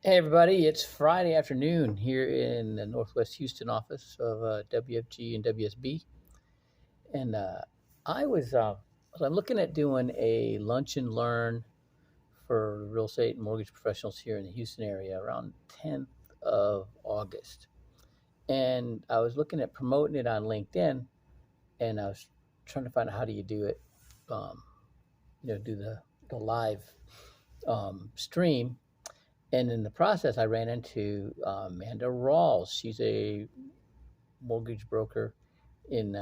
Hey everybody, it's Friday afternoon here in the Northwest Houston office of WFG and WSB, and I'm looking at doing a lunch and learn for real estate and mortgage professionals here in the Houston area around 10th of August, and I was looking at promoting it on LinkedIn, and I was trying to find out how do you do it, um, do the live stream. And in the process, I ran into Amanda Rawls. She's a mortgage broker in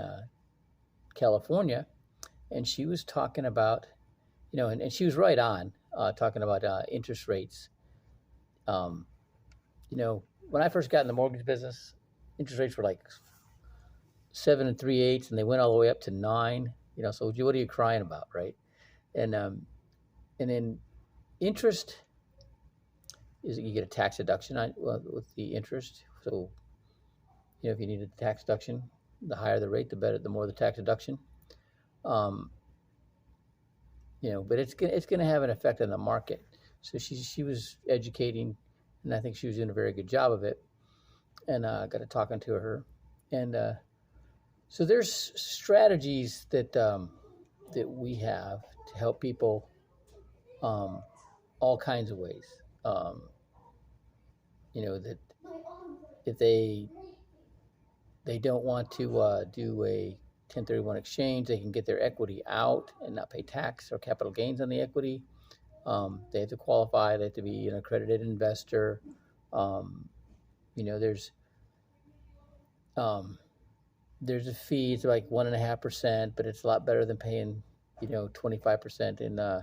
California, and she was talking about, and she was right on talking about interest rates. Um, when I first got in the mortgage business, interest rates were like 7 3/8, and they went all the way up to 9. So what are you crying about, right? And then interest is you get a tax deduction with the interest. So if you need a tax deduction, the higher the rate, the better, the more the tax deduction. Um, but it's going to have an effect on the market. So she was educating, and I think she was doing a very good job of it. And I got to talking to her, and so there's strategies that we have to help people, um, all kinds of ways. Um, that if they don't want to do a 1031 exchange, they can get their equity out and not pay tax or capital gains on the equity. They have to qualify. They have to be an accredited investor. Um, you know, there's um, there's a fee. It's like 1.5%, but it's a lot better than paying 25% in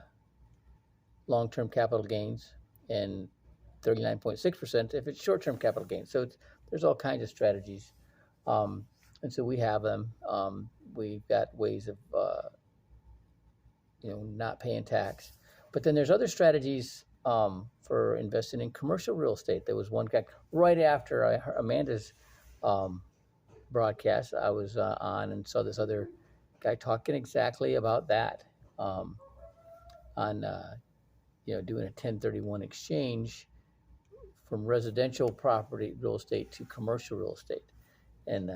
long-term capital gains and 39.6% if it's short-term capital gains. So there's all kinds of strategies, and so we have them. We've got ways of not paying tax. But then there's other strategies for investing in commercial real estate. There was one guy right after I heard Amanda's um, broadcast. I was on and saw this other guy talking exactly about that, on doing a 1031 exchange from residential property real estate to commercial real estate, and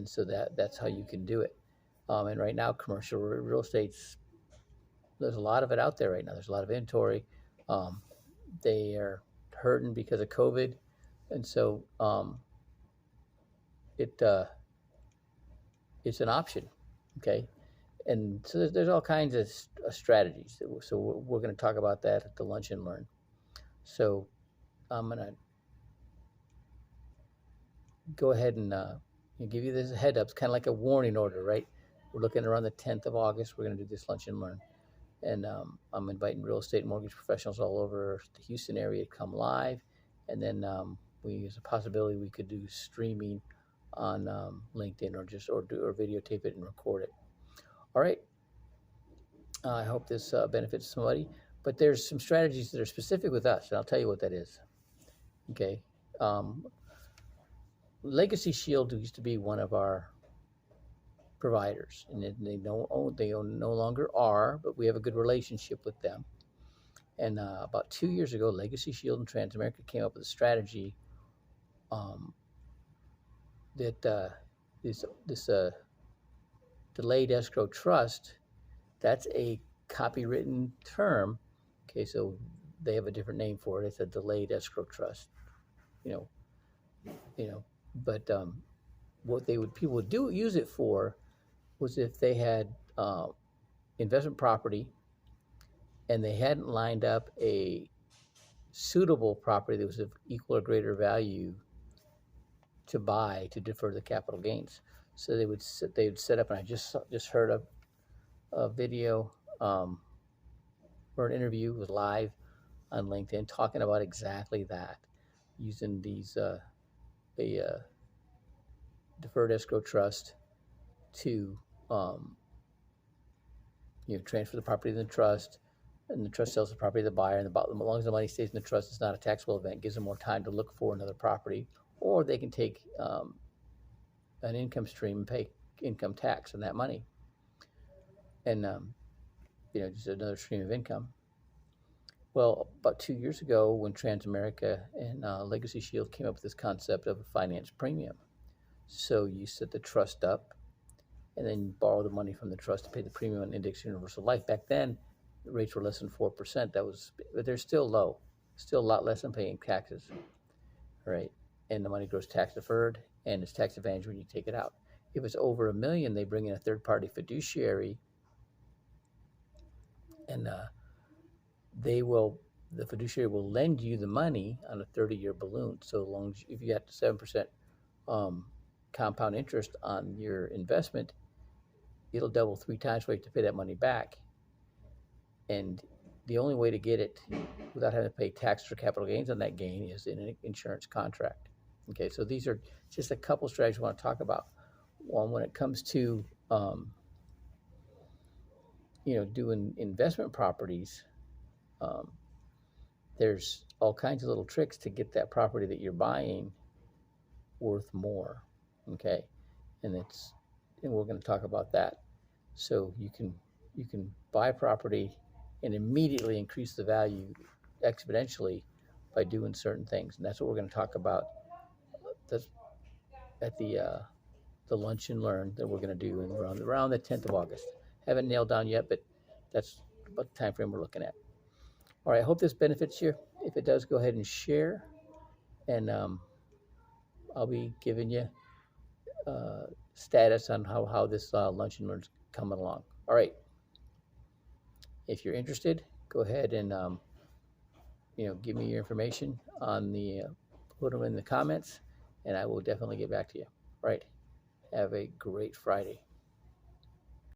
so that's how you can do it. And right now, commercial real estate's there's a lot of it out there right now. There's a lot of inventory. Um, they are hurting because of COVID, and so it it's an option. Okay, and so there's all kinds of strategies. So we're going to talk about that at the lunch and learn. So I'm going to go ahead and give you this head up. It's kind of like a warning order, right? We're looking around the 10th of August. We're going to do this lunch and learn. And I'm inviting real estate and mortgage professionals all over the Houston area to come live. And then there's a possibility we could do streaming on LinkedIn or videotape it and record it. All right. I hope this benefits somebody. But there's some strategies that are specific with us, and I'll tell you what that is. Okay. Um, Legacy Shield used to be one of our providers, and they no longer are, but we have a good relationship with them. And about 2 years ago, Legacy Shield and Transamerica came up with a strategy um, that this delayed escrow trust. That's a copywritten term. Okay, so they have a different name for it. It's a delayed escrow trust. You know, but what people would do use it for was if they had investment property and they hadn't lined up a suitable property that was of equal or greater value to buy to defer the capital gains. So they would set up, and I just heard a video or an interview was live on LinkedIn talking about exactly that, using a deferred escrow trust to um, transfer the property to the trust, and the trust sells the property to the buyer, and as long as the money stays in the trust, it's not a taxable event. It gives them more time to look for another property, or they can take an income stream and pay income tax on that money, and just another stream of income. Well, about 2 years ago, when Transamerica and Legacy Shield came up with this concept of a finance premium. So you set the trust up and then you borrow the money from the trust to pay the premium on Index Universal Life. Back then, the rates were less than 4%. But they're still low, still a lot less than paying taxes, right? And the money grows tax deferred and it's tax advantage when you take it out. If it's over $1 million, they bring in a third party fiduciary, and the fiduciary will lend you the money on a 30-year balloon. So long as if you got 7% compound interest on your investment, it'll double 3 times for you to pay that money back. And the only way to get it without having to pay tax or capital gains on that gain is in an insurance contract. Okay, so these are just a couple strategies I want to talk about. One, when it comes to doing investment properties, there's all kinds of little tricks to get that property that you're buying worth more. Okay, and we're going to talk about that. So you can buy property and immediately increase the value exponentially by doing certain things, and that's what we're going to talk about at the lunch and learn that we're going to do around the 10th of August. Haven't nailed down yet, but that's about the time frame we're looking at. All right, I hope this benefits you. If it does, go ahead and share, and I'll be giving you status on how this lunch and learn is coming along. All right. If you're interested, go ahead and give me your information on put them in the comments, and I will definitely get back to you. All right. Have a great Friday.